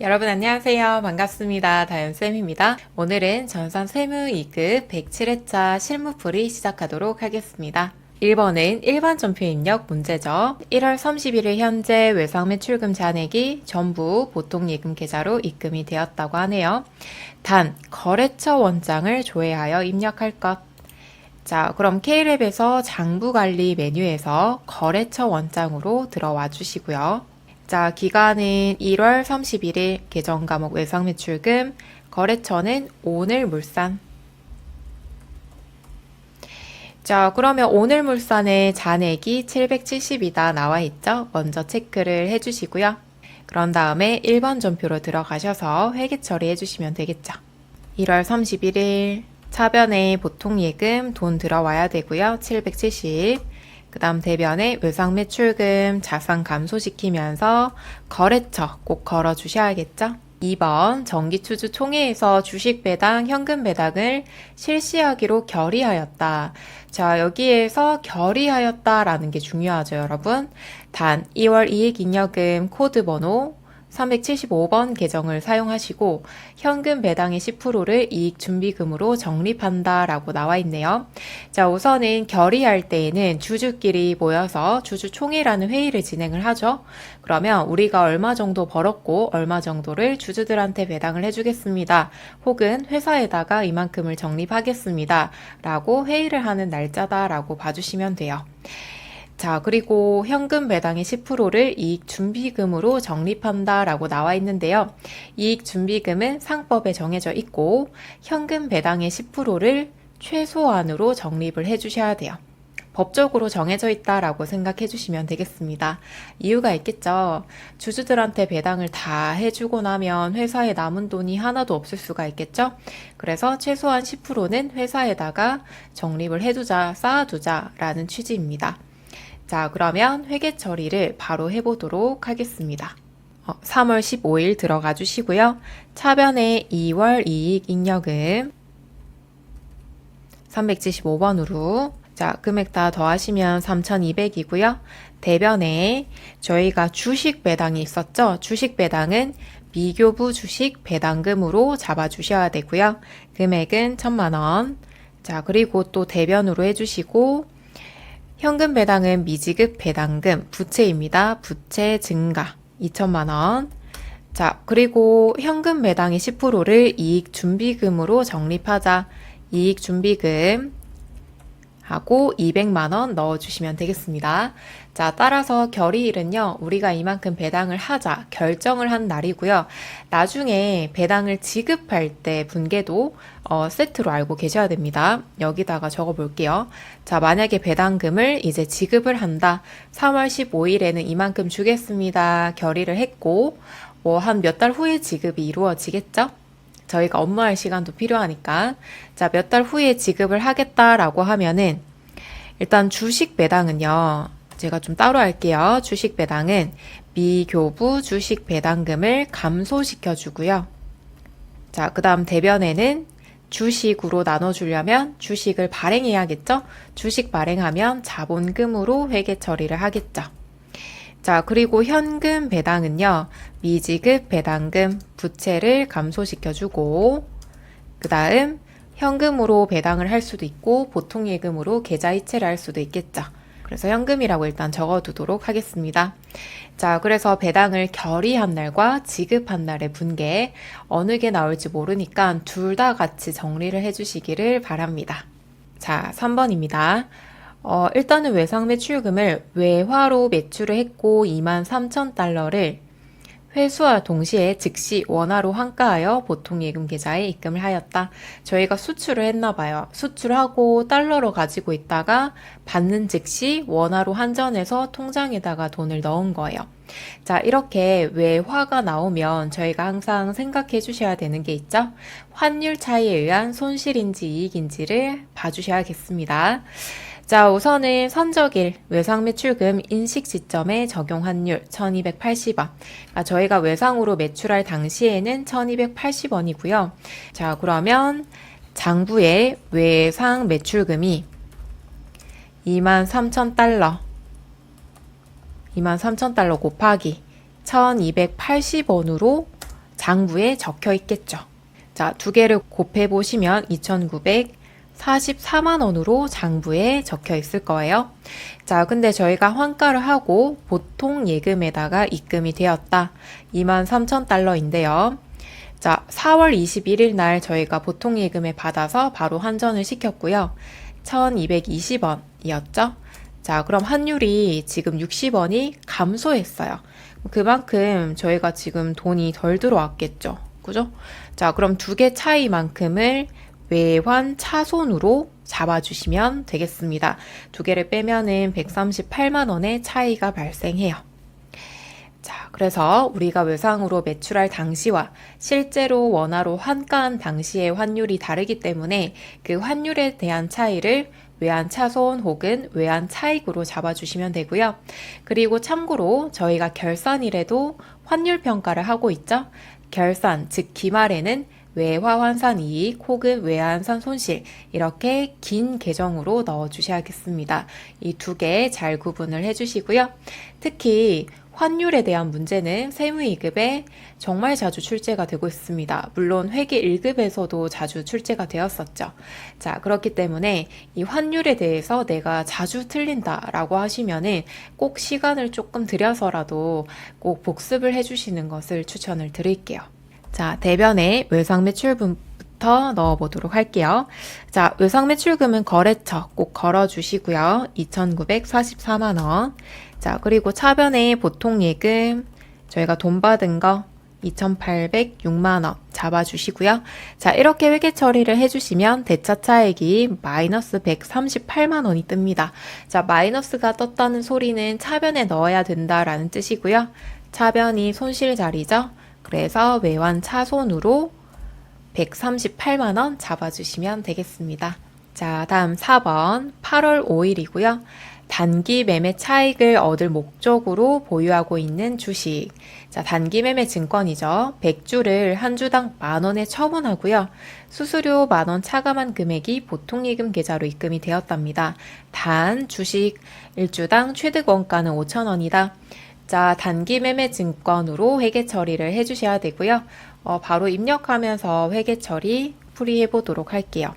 여러분 안녕하세요. 반갑습니다. 다현쌤입니다. 오늘은 전산 세무 2급 107회차 실무풀이 시작하도록 하겠습니다. 1번은 일반 전표 입력 문제죠. 1월 31일 현재 외상 매출금 잔액이 전부 보통 예금 계좌로 입금이 되었다고 하네요. 단, 거래처 원장을 조회하여 입력할 것. 자, 그럼 K랩에서 장부관리 메뉴에서 거래처 원장으로 들어와 주시고요. 자, 기간은 1월 31일, 계정 과목 외상 매출금, 거래처는 오늘 물산. 자, 그러면 오늘 물산의 잔액이 770이다 나와 있죠? 먼저 체크를 해주시고요. 그런 다음에 1번 전표로 들어가셔서 회계 처리해 주시면 되겠죠. 1월 31일 차변에 보통 예금 돈 들어와야 되고요. 770. 그 다음 대변에 외상 매출금 자산 감소시키면서 거래처 꼭 걸어 주셔야겠죠. 2번 정기추주 총회에서 주식 배당, 현금 배당을 실시하기로 결의하였다. 자, 여기에서 결의하였다라는 게 중요하죠, 여러분. 단 2월 이익잉여금 코드 번호 375번 계정을 사용하시고 현금 배당의 10%를 이익준비금으로 적립한다 라고 나와 있네요. 자, 우선은 결의할 때에는 주주끼리 모여서 주주총회라는 회의를 진행을 하죠. 그러면 우리가 얼마 정도 벌었고 얼마 정도를 주주들한테 배당을 해주겠습니다. 혹은 회사에다가 이만큼을 적립하겠습니다. 라고 회의를 하는 날짜다 라고 봐주시면 돼요. 자, 그리고 현금 배당의 10%를 이익준비금으로 적립한다 라고 나와 있는데요. 이익준비금은 상법에 정해져 있고 현금 배당의 10%를 최소한으로 적립을 해주셔야 돼요. 법적으로 정해져 있다라고 생각해 주시면 되겠습니다. 이유가 있겠죠. 주주들한테 배당을 다 해주고 나면 회사에 남은 돈이 하나도 없을 수가 있겠죠. 그래서 최소한 10%는 회사에다가 적립을 해두자, 쌓아두자라는 취지입니다. 자, 그러면 회계 처리를 바로 해보도록 하겠습니다. 3월 15일 들어가 주시고요. 차변에 2월 이익잉여금 375번으로 자, 금액 다 더하시면 3,200이고요. 대변에 저희가 주식 배당이 있었죠. 주식 배당은 미교부 주식 배당금으로 잡아주셔야 되고요. 금액은 1,000만 원. 자, 그리고 또 대변으로 해주시고 현금 배당은 미지급 배당금, 부채입니다. 부채 증가 2천만 원. 자, 그리고 현금 배당의 10%를 이익 준비금으로 적립하자. 이익 준비금 하고 200만 원 넣어주시면 되겠습니다. 자, 따라서 결의일은요, 우리가 이만큼 배당을 하자 결정을 한 날이고요. 나중에 배당을 지급할 때 분계도 세트로 알고 계셔야 됩니다. 여기다가 적어 볼게요. 자, 만약에 배당금을 이제 지급을 한다. 3월 15일에는 이만큼 주겠습니다. 결의를 했고, 한 몇 달 후에 지급이 이루어지겠죠? 저희가 업무할 시간도 필요하니까. 자, 몇 달 후에 지급을 하겠다라고 하면은 일단 주식 배당은요. 제가 좀 따로 할게요. 주식 배당은 미교부 주식 배당금을 감소시켜 주고요. 자, 그 다음 대변에는 주식으로 나눠주려면 주식을 발행해야겠죠? 주식 발행하면 자본금으로 회계 처리를 하겠죠. 자, 그리고 현금 배당은요, 미지급 배당금, 부채를 감소시켜주고, 그 다음, 현금으로 배당을 할 수도 있고, 보통 예금으로 계좌 이체를 할 수도 있겠죠. 그래서 현금이라고 일단 적어두도록 하겠습니다. 자, 그래서 배당을 결의한 날과 지급한 날의 분계, 어느 게 나올지 모르니까 둘 다 같이 정리를 해주시기를 바랍니다. 자, 3번입니다. 일단은 외상 매출금을 외화로 매출을 했고 23,000달러를 회수와 동시에 즉시 원화로 환가하여 보통 예금 계좌에 입금을 하였다. 저희가 수출을 했나 봐요. 수출하고 달러로 가지고 있다가 받는 즉시 원화로 환전해서 통장에다가 돈을 넣은 거예요. 자, 이렇게 외화가 나오면 저희가 항상 생각해 주셔야 되는 게 있죠. 환율 차이에 의한 손실인지 이익인지를 봐주셔야겠습니다. 자, 우선은 선적일 외상 매출금 인식 시점에 적용 환율 1280원. 저희가 외상으로 매출할 당시에는 1280원이고요. 자, 그러면 장부의 외상 매출금이 23,000달러. 23,000달러 곱하기 1280원으로 장부에 적혀 있겠죠. 자, 두 개를 곱해 보시면 2,944만 원으로 장부에 적혀 있을 거예요. 자, 근데 저희가 환가를 하고 보통 예금에다가 입금이 되었다. 23,000달러인데요. 자, 4월 21일 날 저희가 보통 예금에 받아서 바로 환전을 시켰고요. 1,220원이었죠. 자, 그럼 환율이 지금 60원이 감소했어요. 그만큼 저희가 지금 돈이 덜 들어왔겠죠. 그죠? 자, 그럼 두 개 차이만큼을 외환 차손으로 잡아주시면 되겠습니다. 두 개를 빼면은 138만 원의 차이가 발생해요. 자, 그래서 우리가 외상으로 매출할 당시와 실제로 원화로 환가한 당시의 환율이 다르기 때문에 그 환율에 대한 차이를 외환 차손 혹은 외환 차익으로 잡아주시면 되고요. 그리고 참고로 저희가 결산일에도 환율 평가를 하고 있죠. 결산, 즉 기말에는 외화 환산 이익 혹은 외화 환산 손실 이렇게 긴 계정으로 넣어주셔야겠습니다. 이 두 개 잘 구분을 해주시고요. 특히 환율에 대한 문제는 세무이급에 정말 자주 출제가 되고 있습니다. 물론 회계 1급에서도 자주 출제가 되었었죠. 자, 그렇기 때문에 이 환율에 대해서 내가 자주 틀린다라고 하시면은 꼭 시간을 조금 들여서라도 꼭 복습을 해주시는 것을 추천을 드릴게요. 자, 대변에 외상 매출분부터 넣어보도록 할게요. 자, 외상 매출금은 거래처 꼭 걸어주시고요. 2,944만 원. 자, 그리고 차변에 보통 예금 저희가 돈 받은 거 2,806만 원 잡아주시고요. 자, 이렇게 회계 처리를 해주시면 대차 차액이 마이너스 138만 원이 뜹니다. 자, 마이너스가 떴다는 소리는 차변에 넣어야 된다라는 뜻이고요. 차변이 손실 자리죠. 그래서 외환 차손으로 138만 원 잡아주시면 되겠습니다. 자, 다음 4번 8월 5일이고요. 단기 매매 차익을 얻을 목적으로 보유하고 있는 주식. 자, 단기 매매 증권이죠. 100주를 한 주당 만원에 처분하고요. 수수료 만원 차감한 금액이 보통 예금 계좌로 입금이 되었답니다. 단 주식 1주당 취득 원가는 5,000원이다. 자, 단기 매매 증권으로 회계 처리를 해주셔야 되고요. 바로 입력하면서 회계 처리 풀이해 보도록 할게요.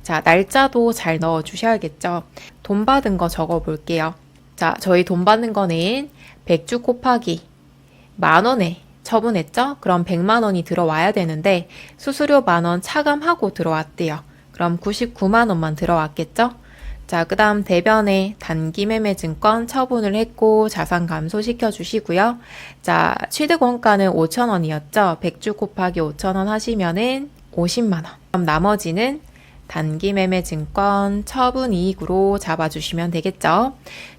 자, 날짜도 잘 넣어 주셔야겠죠. 돈 받은 거 적어 볼게요. 자, 저희 돈 받는 거는 100주 곱하기 만원에 처분했죠? 그럼 100만 원이 들어와야 되는데 수수료 만원 차감하고 들어왔대요. 그럼 99만 원만 들어왔겠죠? 자, 그 다음 대변에 단기 매매 증권 처분을 했고 자산 감소시켜 주시고요. 자, 취득 원가는 5,000원이었죠? 100주 곱하기 5,000원 하시면은 50만 원. 그럼 나머지는 단기 매매 증권 처분 이익으로 잡아주시면 되겠죠.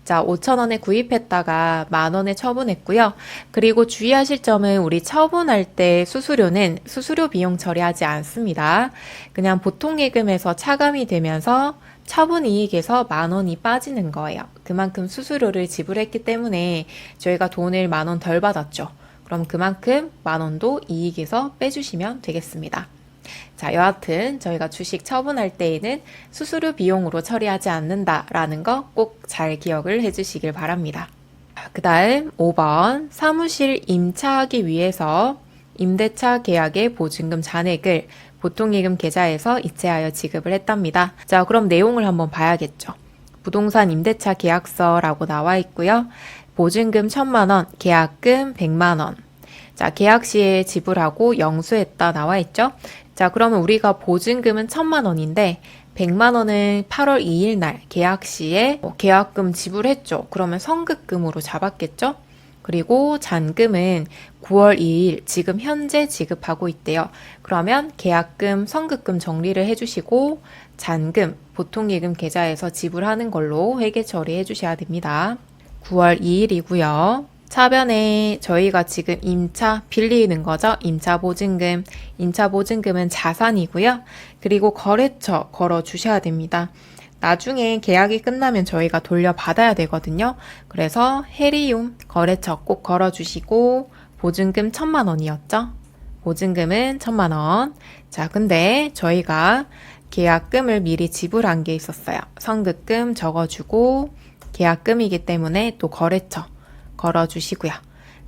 자, 5,000원에 구입했다가 만원에 처분했고요. 그리고 주의하실 점은 우리 처분할 때 수수료는 수수료 비용 처리하지 않습니다. 그냥 보통 예금에서 차감이 되면서 처분 이익에서 만원이 빠지는 거예요. 그만큼 수수료를 지불했기 때문에 저희가 돈을 만원 덜 받았죠. 그럼 그만큼 만원도 이익에서 빼주시면 되겠습니다. 자, 여하튼 저희가 주식 처분할 때에는 수수료 비용으로 처리하지 않는다라는 거 꼭 잘 기억을 해주시길 바랍니다. 그 다음 5번 사무실 임차하기 위해서 임대차 계약의 보증금 잔액을 보통예금 계좌에서 이체하여 지급을 했답니다. 자, 그럼 내용을 한번 봐야겠죠. 부동산 임대차 계약서라고 나와 있고요. 보증금 1,000만 원, 계약금 100만 원. 자, 계약 시에 지불하고 영수했다 나와 있죠. 자, 그러면 우리가 보증금은 1,000만 원인데 100만 원은 8월 2일 날 계약 시에 계약금 지불했죠. 그러면 선급금으로 잡았겠죠. 그리고 잔금은 9월 2일 지금 현재 지급하고 있대요. 그러면 계약금, 선급금 정리를 해주시고 잔금, 보통예금 계좌에서 지불하는 걸로 회계 처리해 주셔야 됩니다. 9월 2일이고요. 차변에 저희가 지금 임차 빌리는 거죠. 임차 보증금. 임차 보증금은 자산이고요. 그리고 거래처 걸어 주셔야 됩니다. 나중에 계약이 끝나면 저희가 돌려받아야 되거든요. 그래서 헤리움 거래처 꼭 걸어주시고 보증금 1,000만 원이었죠. 보증금은 1,000만 원. 자, 근데 저희가 계약금을 미리 지불한 게 있었어요. 선급금 적어주고 계약금이기 때문에 또 거래처 걸어주시고요.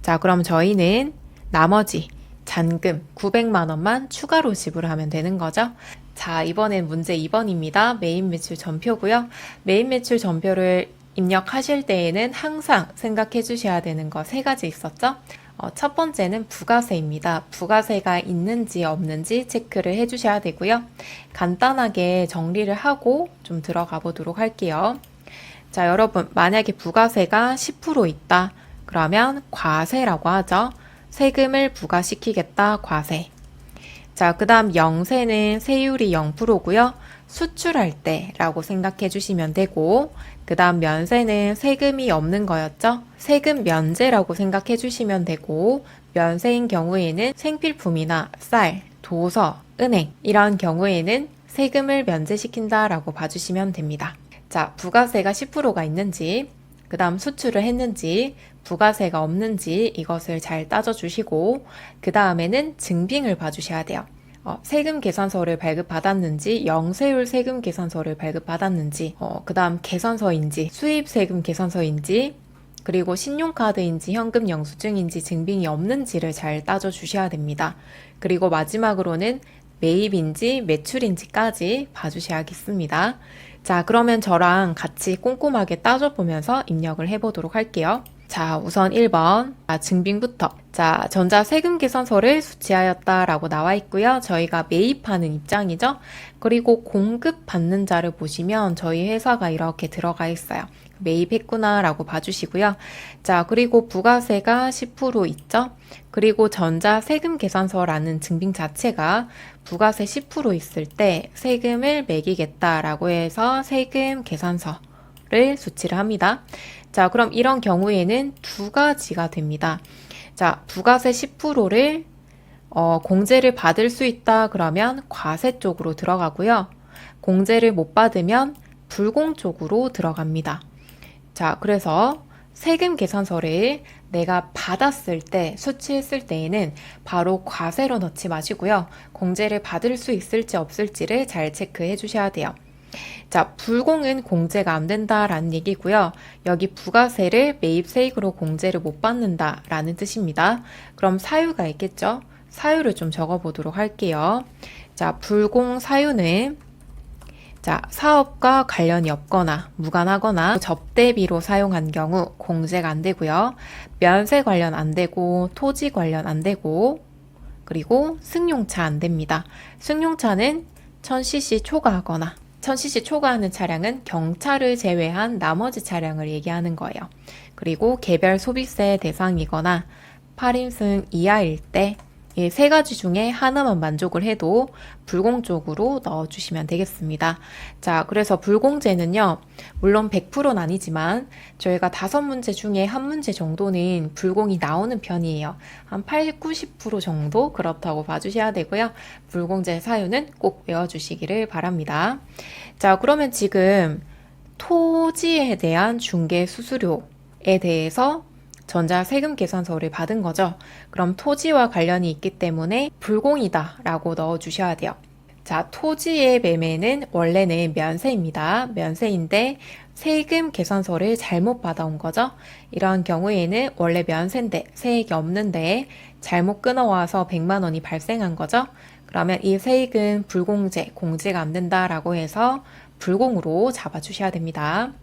자, 그럼 저희는 나머지 잔금 900만 원만 추가로 지불하면 되는 거죠. 자, 이번엔 문제 2번입니다. 메인 매출 전표고요. 메인 매출 전표를 입력하실 때에는 항상 생각해 주셔야 되는 거 3가지 있었죠? 첫 번째는 부가세입니다. 부가세가 있는지 없는지 체크를 해 주셔야 되고요. 간단하게 정리를 하고 좀 들어가 보도록 할게요. 자, 여러분, 만약에 부가세가 10% 있다. 그러면 과세라고 하죠. 세금을 부과시키겠다, 과세. 자, 그 다음 영세는 세율이 0%고요. 수출할 때라고 생각해 주시면 되고, 그 다음 면세는 세금이 없는 거였죠. 세금 면제라고 생각해 주시면 되고, 면세인 경우에는 생필품이나 쌀, 도서, 은행 이런 경우에는 세금을 면제시킨다라고 봐주시면 됩니다. 자, 부가세가 10%가 있는지, 그 다음 수출을 했는지, 부가세가 없는지 이것을 잘 따져주시고, 그 다음에는 증빙을 봐주셔야 돼요. 세금 계산서를 발급받았는지, 영세율 세금 계산서를 발급받았는지, 그 다음 계산서인지, 수입 세금 계산서인지, 그리고 신용카드인지 현금 영수증인지 증빙이 없는지를 잘 따져주셔야 됩니다. 그리고 마지막으로는 매입인지 매출인지까지 봐주셔야겠습니다. 자, 그러면 저랑 같이 꼼꼼하게 따져보면서 입력을 해보도록 할게요. 자, 우선 1번 증빙부터. 자, 전자세금계산서를 수취하였다라고 나와 있고요. 저희가 매입하는 입장이죠. 그리고 공급받는 자를 보시면 저희 회사가 이렇게 들어가 있어요. 매입했구나라고 봐주시고요. 자, 그리고 부가세가 10% 있죠. 그리고 전자세금계산서라는 증빙 자체가 부가세 10% 있을 때 세금을 매기겠다라고 해서 세금계산서를 수취를 합니다. 자, 그럼 이런 경우에는 2가지가 됩니다. 자, 부가세 10%를 공제를 받을 수 있다 그러면 과세 쪽으로 들어가고요. 공제를 못 받으면 불공 쪽으로 들어갑니다. 자, 그래서 세금 계산서를 내가 받았을 때, 수취했을 때에는 바로 과세로 넣지 마시고요. 공제를 받을 수 있을지 없을지를 잘 체크해 주셔야 돼요. 자, 불공은 공제가 안 된다라는 얘기고요. 여기 부가세를 매입세액으로 공제를 못 받는다라는 뜻입니다. 그럼 사유가 있겠죠? 사유를 좀 적어보도록 할게요. 자, 불공 사유는 자, 사업과 관련이 없거나 무관하거나 접대비로 사용한 경우 공제가 안 되고요. 면세 관련 안 되고 토지 관련 안 되고 그리고 승용차 안 됩니다. 승용차는 1000cc 초과하거나 1000cc 초과하는 차량은 경차를 제외한 나머지 차량을 얘기하는 거예요. 그리고 개별 소비세 대상이거나 8인승 이하일 때 이 3가지 중에 하나만 만족을 해도 불공 쪽으로 넣어주시면 되겠습니다. 자, 그래서 불공제는요, 물론 100%는 아니지만 저희가 5문제 중에 1문제 정도는 불공이 나오는 편이에요. 한 80, 90% 정도 그렇다고 봐주셔야 되고요. 불공제 사유는 꼭 외워주시기를 바랍니다. 자, 그러면 지금 토지에 대한 중개 수수료에 대해서 전자세금 계산서를 받은 거죠. 그럼 토지와 관련이 있기 때문에 불공이다 라고 넣어주셔야 돼요. 자, 토지의 매매는 원래는 면세입니다. 면세인데 세금 계산서를 잘못 받아온 거죠. 이런 경우에는 원래 면세인데 세액이 없는데 잘못 끊어와서 100만 원이 발생한 거죠. 그러면 이 세액은 불공제, 공제가 안 된다라고 해서 불공으로 잡아주셔야 됩니다.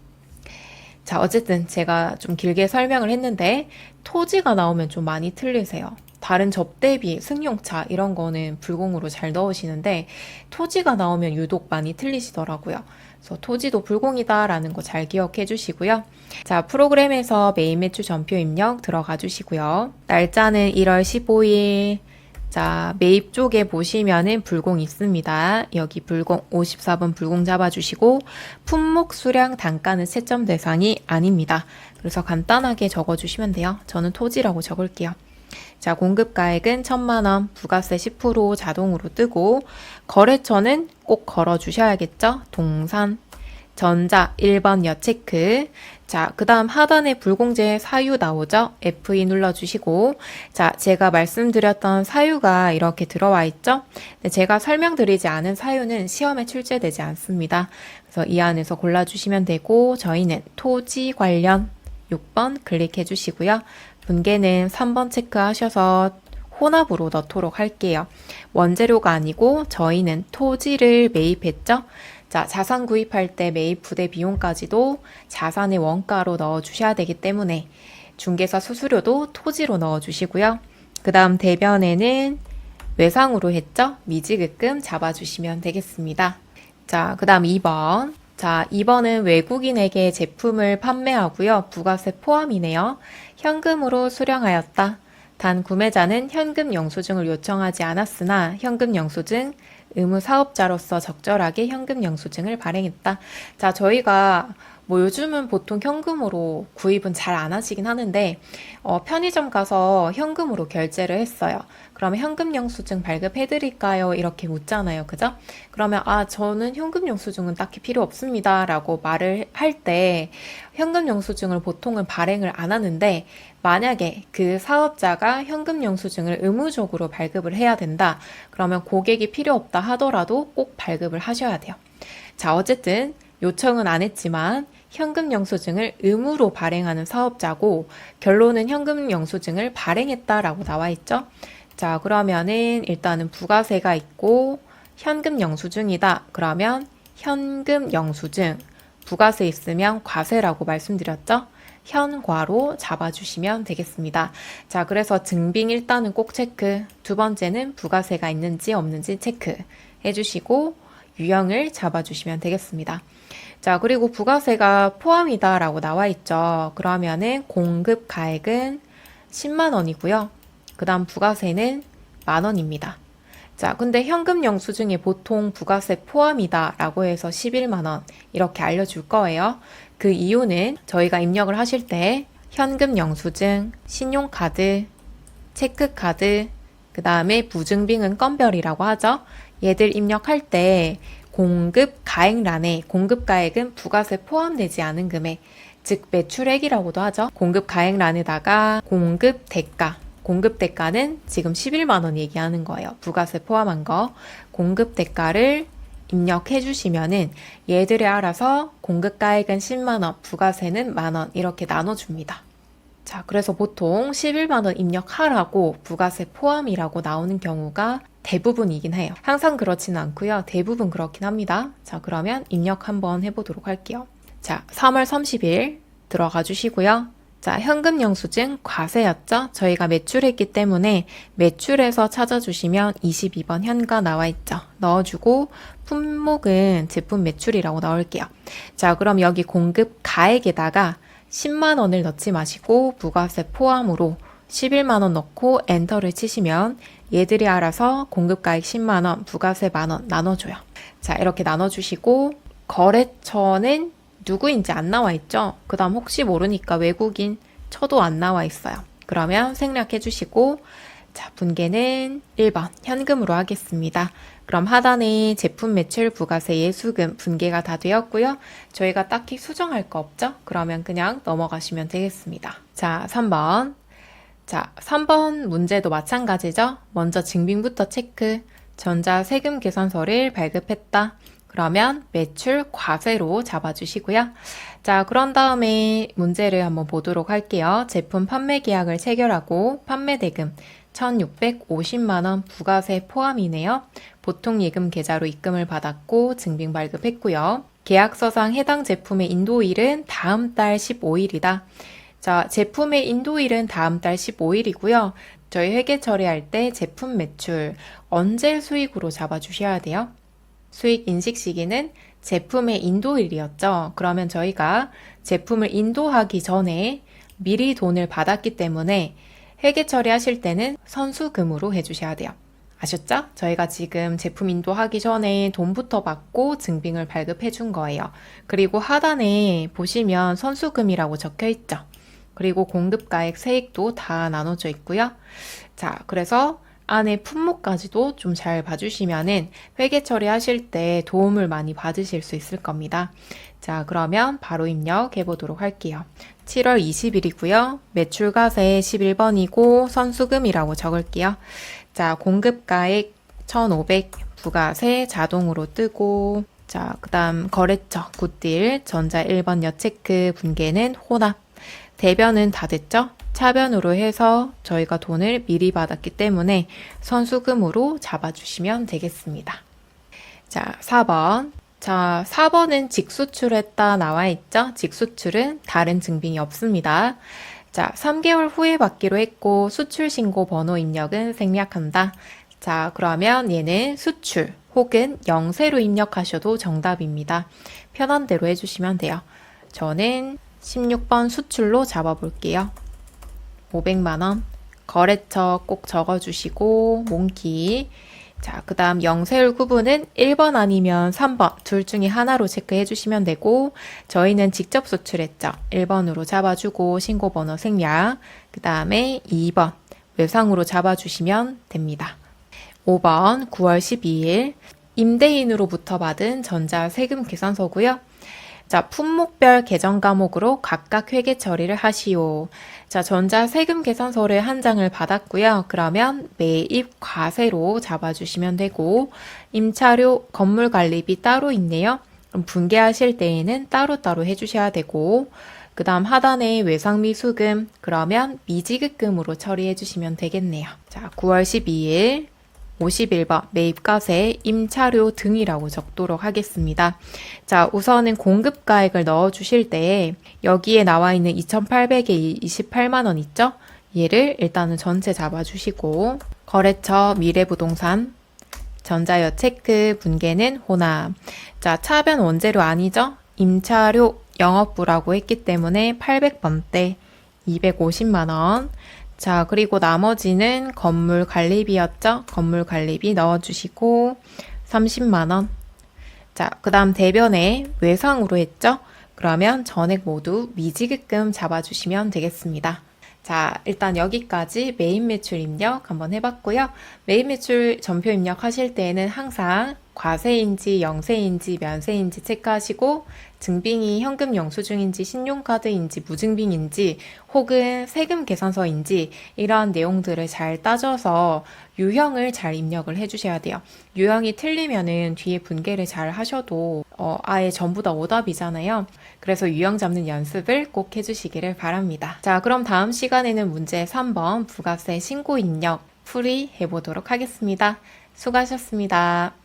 자, 어쨌든 제가 좀 길게 설명을 했는데 토지가 나오면 좀 많이 틀리세요. 다른 접대비, 승용차 이런 거는 불공으로 잘 넣으시는데 토지가 나오면 유독 많이 틀리시더라고요. 그래서 토지도 불공이다라는 거 잘 기억해 주시고요. 자, 프로그램에서 메인 매출 전표 입력 들어가 주시고요. 날짜는 1월 15일. 자, 매입 쪽에 보시면은 불공 있습니다. 여기 불공 54번 불공 잡아주시고 품목 수량 단가는 채점 대상이 아닙니다. 그래서 간단하게 적어주시면 돼요. 저는 토지라고 적을게요. 자, 공급가액은 1000만 원, 부가세 10% 자동으로 뜨고 거래처는 꼭 걸어주셔야겠죠. 동산, 전자 1번 여체크. 자, 그 다음 하단에 불공제 사유 나오죠? F2 눌러주시고, 자, 제가 말씀드렸던 사유가 이렇게 들어와 있죠? 제가 설명드리지 않은 사유는 시험에 출제되지 않습니다. 그래서 이 안에서 골라주시면 되고, 저희는 토지 관련 6번 클릭해 주시고요. 분계는 3번 체크하셔서 혼합으로 넣도록 할게요. 원재료가 아니고 저희는 토지를 매입했죠. 자, 자산 구입할 때 매입 부대 비용까지도 자산의 원가로 넣어주셔야 되기 때문에 중개사 수수료도 토지로 넣어주시고요. 그 다음 대변에는 외상으로 했죠? 미지급금 잡아주시면 되겠습니다. 자, 그 다음 2번. 자, 2번은 외국인에게 제품을 판매하고요. 부가세 포함이네요. 현금으로 수령하였다. 단 구매자는 현금 영수증을 요청하지 않았으나 현금 영수증 의무 사업자로서 적절하게 현금 영수증을 발행했다. 자, 저희가 뭐 요즘은 보통 현금으로 구입은 잘 안 하시긴 하는데 편의점 가서 현금으로 결제를 했어요. 그러면 현금 영수증 발급해 드릴까요? 이렇게 묻잖아요. 그죠? 그러면 저는 현금 영수증은 딱히 필요 없습니다. 라고 말을 할 때 현금 영수증을 보통은 발행을 안 하는데 만약에 그 사업자가 현금 영수증을 의무적으로 발급을 해야 된다. 그러면 고객이 필요 없다 하더라도 꼭 발급을 하셔야 돼요. 자, 어쨌든 요청은 안 했지만 현금 영수증을 의무로 발행하는 사업자고 결론은 현금 영수증을 발행했다라고 나와 있죠. 자, 그러면은 일단은 부가세가 있고 현금 영수증이다. 그러면 현금 영수증, 부가세 있으면 과세라고 말씀드렸죠. 현과로 잡아주시면 되겠습니다. 자, 그래서 증빙 일단은 꼭 체크, 두 번째는 부가세가 있는지 없는지 체크 해주시고 유형을 잡아주시면 되겠습니다. 자, 그리고 부가세가 포함이다 라고 나와 있죠. 그러면은 공급 가액은 10만 원이고요. 그 다음 부가세는 만 원입니다. 자, 근데 현금 영수증에 보통 부가세 포함이다 라고 해서 11만 원 이렇게 알려줄 거예요. 그 이유는 저희가 입력을 하실 때 현금 영수증, 신용카드, 체크카드, 그 다음에 부증빙은 건별이라고 하죠. 얘들 입력할 때 공급 가액란에 공급 가액은 부가세 포함되지 않은 금액, 즉 매출액이라고도 하죠. 공급 가액란에다가 공급 대가, 공급 대가는 지금 11만 원 얘기하는 거예요. 부가세 포함한 거. 공급 대가를 입력해 주시면은 얘들이 알아서 공급 가액은 10만 원, 부가세는 만 원 이렇게 나눠줍니다. 자, 그래서 보통 11만 원 입력하라고 부가세 포함이라고 나오는 경우가 대부분이긴 해요. 항상 그렇지는 않고요. 대부분 그렇긴 합니다. 자, 그러면 입력 한번 해보도록 할게요. 자, 3월 30일 들어가 주시고요. 자, 현금 영수증 과세였죠? 저희가 매출했기 때문에 매출에서 찾아주시면 22번 현가 나와 있죠? 넣어주고 품목은 제품 매출이라고 넣을게요. 자, 그럼 여기 공급 가액에다가 10만 원을 넣지 마시고 부가세 포함으로 11만 원 넣고 엔터를 치시면 얘들이 알아서 공급가액 10만 원, 부가세 만 원 나눠줘요. 자, 이렇게 나눠주시고 거래처는 누구인지 안 나와 있죠? 그 다음 혹시 모르니까 외국인 처도 안 나와 있어요. 그러면 생략해 주시고 자, 분계는 1번 현금으로 하겠습니다. 그럼 하단에 제품 매출 부가세 예수금 분계가 다 되었고요. 저희가 딱히 수정할 거 없죠? 그러면 그냥 넘어가시면 되겠습니다. 자, 3번. 자, 3번 문제도 마찬가지죠? 먼저 증빙부터 체크. 전자 세금 계산서를 발급했다. 그러면 매출 과세로 잡아주시고요. 자, 그런 다음에 문제를 한번 보도록 할게요. 제품 판매 계약을 체결하고 판매 대금 1,650만 원 부가세 포함이네요. 보통 예금 계좌로 입금을 받았고 증빙 발급했고요. 계약서상 해당 제품의 인도일은 다음 달 15일이다. 자, 제품의 인도일은 다음 달 15일이고요. 저희 회계 처리할 때 제품 매출 언제 수익으로 잡아주셔야 돼요? 수익 인식 시기는 제품의 인도일이었죠. 그러면 저희가 제품을 인도하기 전에 미리 돈을 받았기 때문에 회계 처리하실 때는 선수금으로 해주셔야 돼요. 아셨죠? 저희가 지금 제품 인도하기 전에 돈부터 받고 증빙을 발급해 준 거예요. 그리고 하단에 보시면 선수금이라고 적혀 있죠. 그리고 공급가액 세액도 다 나눠져 있고요. 자, 그래서 안에 품목까지도 좀 잘 봐주시면은 회계 처리하실 때 도움을 많이 받으실 수 있을 겁니다. 자, 그러면 바로 입력해 보도록 할게요. 7월 20일이고요. 매출가세 11번이고 선수금이라고 적을게요. 자, 공급가액 1,500 부가세 자동으로 뜨고 자, 그 다음 거래처 굿딜 전자 1번 여체크 분계는 혼합 대변은 다 됐죠? 차변으로 해서 저희가 돈을 미리 받았기 때문에 선수금으로 잡아주시면 되겠습니다. 자, 4번. 자, 4번은 직수출했다 나와 있죠? 직수출은 다른 증빙이 없습니다. 자, 3개월 후에 받기로 했고 수출 신고 번호 입력은 생략한다. 자, 그러면 얘는 수출 혹은 영세로 입력하셔도 정답입니다. 편한 대로 해주시면 돼요. 저는 16번 수출로 잡아볼게요. 500만 원. 거래처 꼭 적어주시고 몽키. 자, 그 다음 영세율 구분은 1번 아니면 3번 둘 중에 하나로 체크해 주시면 되고 저희는 직접 수출했죠. 1번으로 잡아주고 신고번호 생략. 그 다음에 2번 외상으로 잡아주시면 됩니다. 5번 9월 12일 임대인으로부터 받은 전자세금 계산서고요. 자, 품목별 계정 과목으로 각각 회계 처리를 하시오. 자, 전자세금 계산서를 한 장을 받았고요. 그러면 매입 과세로 잡아주시면 되고 임차료, 건물관리비 따로 있네요. 그럼 분계하실 때에는 따로따로 해주셔야 되고 그 다음 하단에 외상미수금, 그러면 미지급금으로 처리해 주시면 되겠네요. 자, 9월 12일 51번 매입과세, 임차료 등이라고 적도록 하겠습니다. 자, 우선은 공급가액을 넣어주실 때 여기에 나와 있는 2,800에 28만 원 있죠? 얘를 일단은 전체 잡아주시고 거래처 미래부동산, 전자여 체크, 분계는 호남. 자, 차변 원재료 아니죠? 임차료 영업부라고 했기 때문에 800번대 250만 원. 자, 그리고 나머지는 건물 관리비였죠? 건물 관리비 넣어주시고 30만 원. 자, 그 다음 대변에 외상으로 했죠? 그러면 전액 모두 미지급금 잡아주시면 되겠습니다. 자, 일단 여기까지 메인 매출 입력 한번 해봤고요. 메인 매출 전표 입력하실 때에는 항상 과세인지 영세인지 면세인지 체크하시고 증빙이 현금 영수증인지 신용카드인지 무증빙인지 혹은 세금 계산서인지 이러한 내용들을 잘 따져서 유형을 잘 입력을 해주셔야 돼요. 유형이 틀리면은 뒤에 분계를 잘 하셔도 아예 전부 다 오답이잖아요. 그래서 유형 잡는 연습을 꼭 해주시기를 바랍니다. 자, 그럼 다음 시간에는 문제 3번 부가세 신고 입력 풀이 해보도록 하겠습니다. 수고하셨습니다.